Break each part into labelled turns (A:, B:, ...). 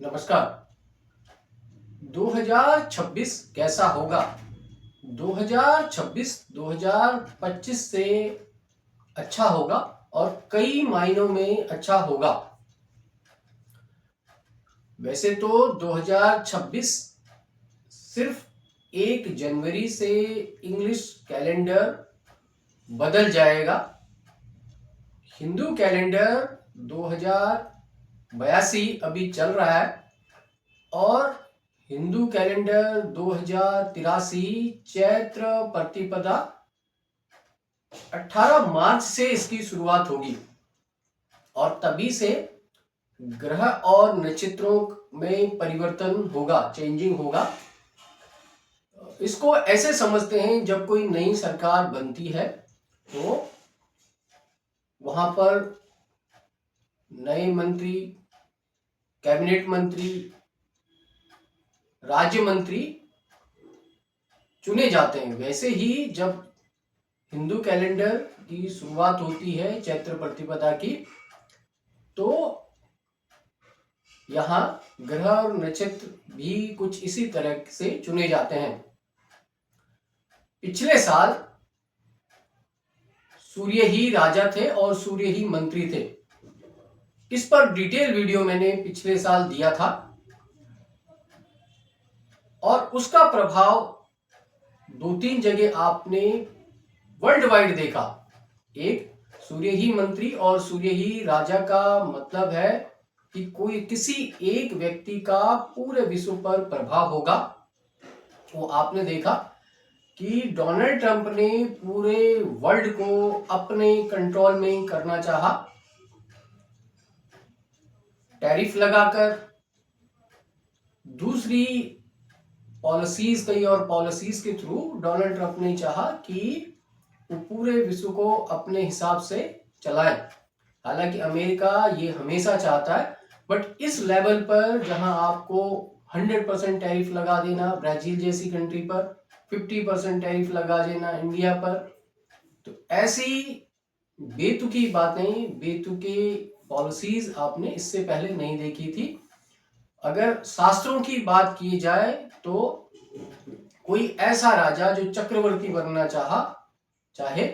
A: नमस्कार। 2026 कैसा होगा? 2026 2025 से अच्छा होगा और कई मायनों में अच्छा होगा। वैसे तो 2026 सिर्फ 1 जनवरी से इंग्लिश कैलेंडर बदल जाएगा। हिंदू कैलेंडर 2082 अभी चल रहा है और हिंदू कैलेंडर 2083 चैत्र प्रतिपदा 18 मार्च से इसकी शुरुआत होगी और तभी से ग्रह और नक्षत्रों में परिवर्तन होगा, चेंजिंग होगा। इसको ऐसे समझते हैं, जब कोई नई सरकार बनती है तो वहां पर नए मंत्री, कैबिनेट मंत्री, राज्य मंत्री चुने जाते हैं। वैसे ही जब हिंदू कैलेंडर की शुरुआत होती है चैत्र प्रतिपदा की, तो यहाँ ग्रह और नक्षत्र भी कुछ इसी तरह से चुने जाते हैं। पिछले साल सूर्य ही राजा थे और सूर्य ही मंत्री थे। इस पर डिटेल वीडियो मैंने पिछले साल दिया था और उसका प्रभाव 2-3 जगह आपने वर्ल्ड वाइड देखा। एक, सूर्य ही मंत्री और सूर्य ही राजा का मतलब है कि कोई किसी एक व्यक्ति का पूरे विश्व पर प्रभाव होगा। वो आपने देखा कि डोनाल्ड ट्रंप ने पूरे वर्ल्ड को अपने कंट्रोल में करना चाहा, टैरिफ लगाकर, दूसरी पॉलिसीज, कई और पॉलिसीज के थ्रू डोनाल्ड ट्रंप ने चाहा कि वो पूरे विश्व को अपने हिसाब से चलाए। हालांकि अमेरिका ये हमेशा चाहता है, बट इस लेवल पर जहां आपको 100% टैरिफ लगा देना ब्राजील जैसी कंट्री पर, 50% टैरिफ लगा देना इंडिया पर, तो ऐसी बेतुकी बातें, बेतुके पॉलिसीज आपने इससे पहले नहीं देखी थी। अगर शास्त्रों की बात की जाए तो कोई ऐसा राजा जो चक्रवर्ती बनना चाहे,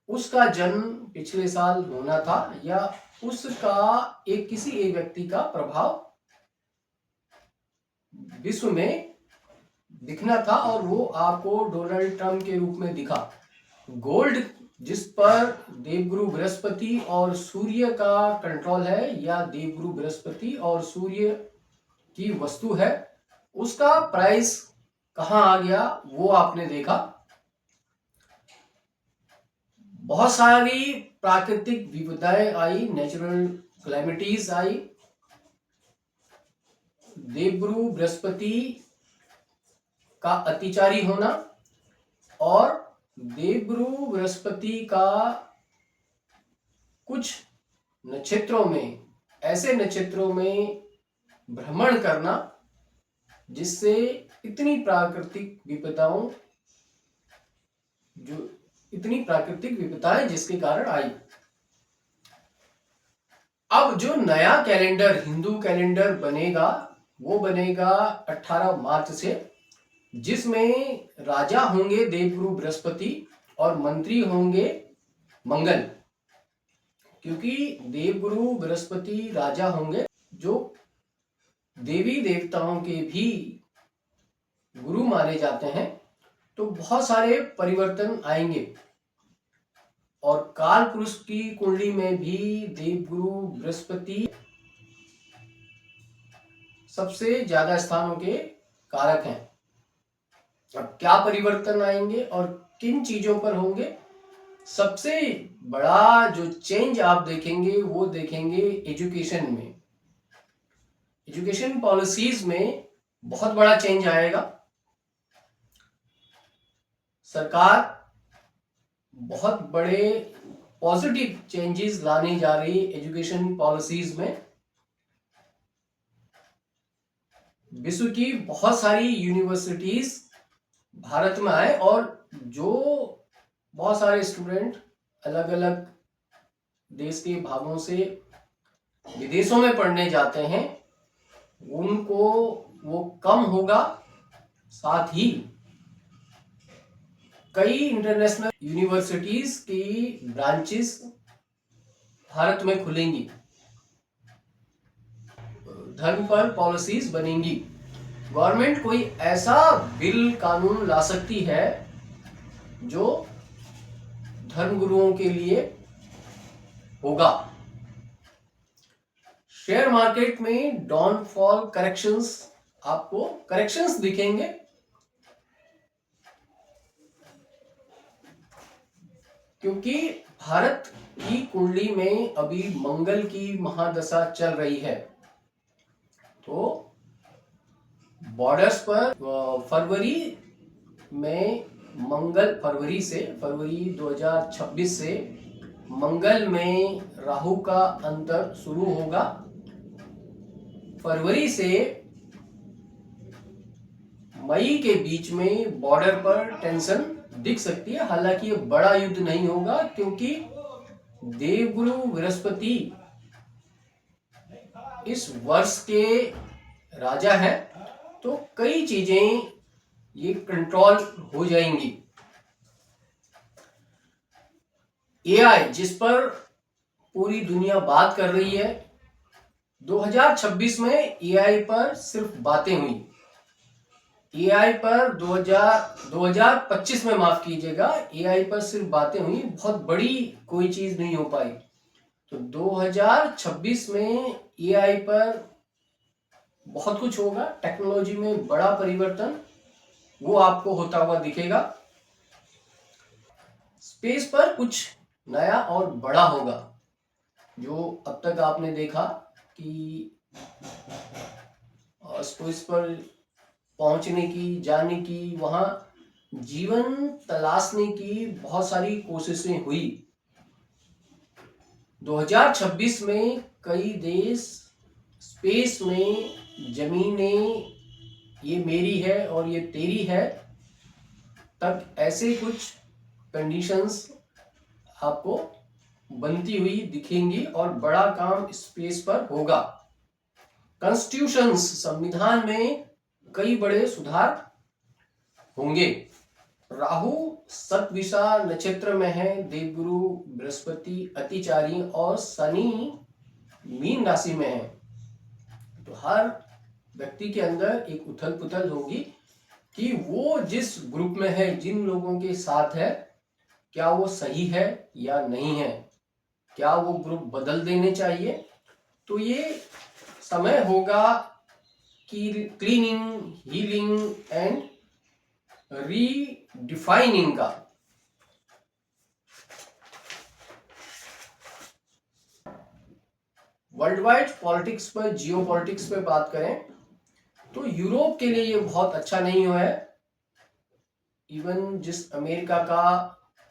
A: उसका जन्म पिछले साल होना था या उसका किसी एक व्यक्ति का प्रभाव विश्व में दिखना था और वो आपको डोनाल्ड ट्रंप के रूप में दिखा। गोल्ड, जिस पर देवगुरु बृहस्पति और सूर्य का कंट्रोल है, या देवगुरु बृहस्पति और सूर्य की वस्तु है, उसका प्राइस कहां आ गया वो आपने देखा। बहुत सारी प्राकृतिक विपदाएं आई, नेचुरल क्लैमिटीज आई। देवगुरु बृहस्पति का अतिचारी होना और देवगुरु बृहस्पति का कुछ नक्षत्रों में, ऐसे नक्षत्रों में भ्रमण करना, जिससे इतनी प्राकृतिक विपदाएं जिसके कारण आई। अब जो नया कैलेंडर, हिंदू कैलेंडर बनेगा, वो बनेगा 18 मार्च से, जिसमें राजा होंगे देवगुरु बृहस्पति और मंत्री होंगे मंगल। क्योंकि देवगुरु बृहस्पति राजा होंगे, जो देवी देवताओं के भी गुरु माने जाते हैं, तो बहुत सारे परिवर्तन आएंगे। और काल पुरुष की कुंडली में भी देवगुरु बृहस्पति सबसे ज्यादा स्थानों के कारक हैं। अब क्या परिवर्तन आएंगे और किन चीजों पर होंगे? सबसे बड़ा जो चेंज आप देखेंगे वो देखेंगे एजुकेशन में। एजुकेशन पॉलिसीज में बहुत बड़ा चेंज आएगा। सरकार बहुत बड़े पॉजिटिव चेंजेस लाने जा रही है एजुकेशन पॉलिसीज में। विश्व की बहुत सारी यूनिवर्सिटीज भारत में आए और जो बहुत सारे स्टूडेंट अलग अलग देश के भागों से विदेशों में पढ़ने जाते हैं, उनको वो कम होगा। साथ ही कई इंटरनेशनल यूनिवर्सिटीज की ब्रांचेस भारत में खुलेंगी, धर्म पर पॉलिसीज बनेंगी। गवर्नमेंट कोई ऐसा बिल कानून ला सकती है जो धर्म गुरुओं के लिए होगा। शेयर मार्केट में डाउनफॉल करेक्शंस, आपको करेक्शंस दिखेंगे। क्योंकि भारत की कुंडली में अभी मंगल की महादशा चल रही है, तो बॉर्डर्स पर फरवरी में मंगल, फरवरी 2026 से मंगल में राहु का अंतर शुरू होगा। फरवरी से मई के बीच में बॉर्डर पर टेंशन दिख सकती है। हालांकि ये बड़ा युद्ध नहीं होगा, क्योंकि देवगुरु बृहस्पति इस वर्ष के राजा है, तो कई चीजें ये कंट्रोल हो जाएंगी। एआई जिस पर पूरी दुनिया बात कर रही है, 2026 में एआई पर सिर्फ बातें हुई। एआई पर 2025 में, माफ कीजिएगा, एआई पर सिर्फ बातें हुई, बहुत बड़ी कोई चीज नहीं हो पाई। तो 2026 में एआई पर बहुत कुछ होगा। टेक्नोलॉजी में बड़ा परिवर्तन वो आपको होता हुआ दिखेगा। स्पेस पर कुछ नया और बड़ा होगा। जो अब तक आपने देखा कि स्पेस पर पहुंचने की, जाने की, वहां जीवन तलाशने की बहुत सारी कोशिशें हुई। 2026 में कई देश स्पेस में जमीनें ये मेरी है और ये तेरी है तक, ऐसे कुछ कंडीशंस आपको बनती हुई दिखेंगी और बड़ा काम स्पेस पर होगा। कॉन्स्टिट्यूशंस, संविधान में कई बड़े सुधार होंगे। राहु सतविषा नक्षत्र में है, देवगुरु बृहस्पति अतिचारी और शनि मीन राशि में है। तो हर व्यक्ति के अंदर एक उथल पुथल होगी कि वो जिस ग्रुप में है, जिन लोगों के साथ है, क्या वो सही है या नहीं है, क्या वो ग्रुप बदल देने चाहिए। तो ये समय होगा कि क्लीनिंग, हीलिंग एंड रीडिफाइनिंग का। वर्ल्ड वाइड पॉलिटिक्स पर, जियो पॉलिटिक्स पे बात करें तो यूरोप के लिए ये बहुत अच्छा नहीं हुआ है। इवन जिस अमेरिका का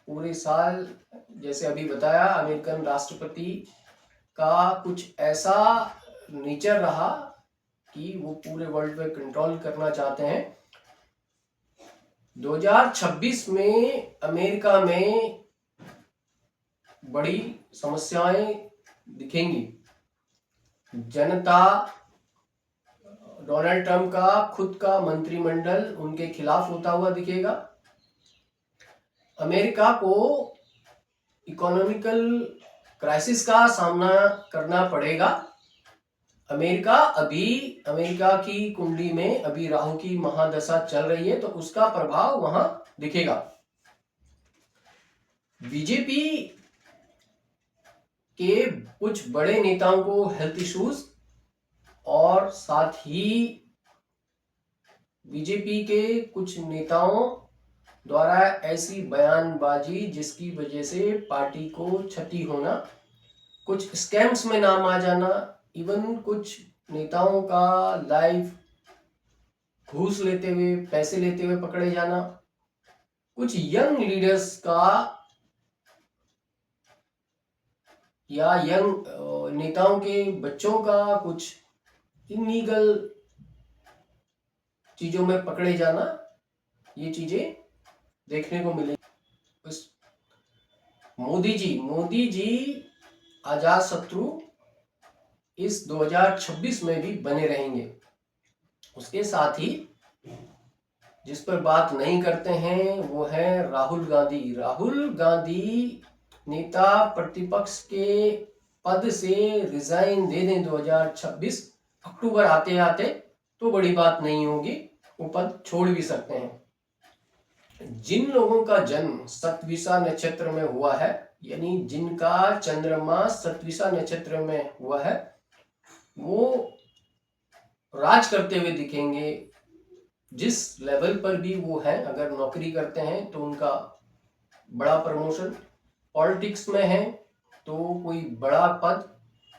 A: पूरे साल, जैसे अभी बताया, अमेरिकन राष्ट्रपति का कुछ ऐसा नेचर रहा कि वो पूरे वर्ल्ड पे कंट्रोल करना चाहते हैं। 2026 में अमेरिका में बड़ी समस्याएं दिखेंगी। जनता डोनाल्ड ट्रंप का खुद का मंत्रिमंडल उनके खिलाफ होता हुआ दिखेगा। अमेरिका को इकोनॉमिकल क्राइसिस का सामना करना पड़ेगा। अमेरिका की कुंडली में अभी राहु की महादशा चल रही है, तो उसका प्रभाव वहां दिखेगा। बीजेपी के कुछ बड़े नेताओं को हेल्थ इश्यूज, और साथ ही बीजेपी के कुछ नेताओं द्वारा ऐसी बयानबाजी जिसकी वजह से पार्टी को क्षति होना, कुछ स्कैम्स में नाम आ जाना, इवन कुछ नेताओं का लाइव घूस लेते हुए, पैसे लेते हुए पकड़े जाना, कुछ यंग लीडर्स का या यंग नेताओं के बच्चों का कुछ इलीगल चीजों में पकड़े जाना, ये चीजें देखने को मिलेगी। मोदी जी अजात शत्रु इस 2026 में भी बने रहेंगे। उसके साथ ही जिस पर बात नहीं करते हैं वो है राहुल गांधी। राहुल गांधी नेता प्रतिपक्ष के पद से रिजाइन दे दें 2026 अक्टूबर आते आते तो बड़ी बात नहीं होगी, वो पद छोड़ भी सकते हैं। जिन लोगों का जन्म सतविसा नक्षत्र में हुआ है, यानी जिनका चंद्रमा सतविसा नक्षत्र में हुआ है, वो राज करते हुए दिखेंगे। जिस लेवल पर भी वो है, अगर नौकरी करते हैं तो उनका बड़ा प्रमोशन, पॉलिटिक्स में है तो कोई बड़ा पद,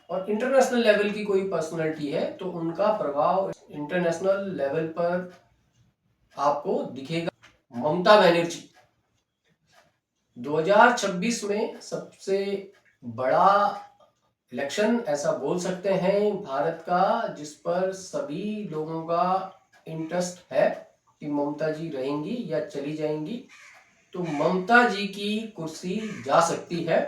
A: और इंटरनेशनल लेवल की कोई पर्सनालिटी है तो उनका प्रभाव इंटरनेशनल लेवल पर आपको दिखेगा। ममता बनर्जी 2026 में सबसे बड़ा इलेक्शन ऐसा बोल सकते हैं भारत का, जिस पर सभी लोगों का इंटरेस्ट है कि ममता जी रहेंगी या चली जाएंगी। तो ममता जी की कुर्सी जा सकती है।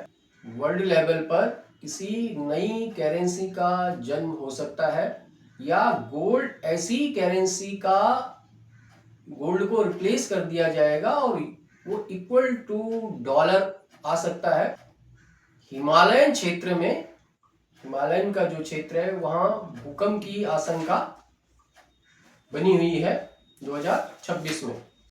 A: वर्ल्ड लेवल पर किसी नई करेंसी का जन्म हो सकता है, या गोल्ड ऐसी करेंसी का गोल्ड को रिप्लेस कर दिया जाएगा और वो इक्वल टू डॉलर आ सकता है। हिमालयन क्षेत्र में, हिमालयन का जो क्षेत्र है वहां भूकंप की आशंका बनी हुई है 2026 में।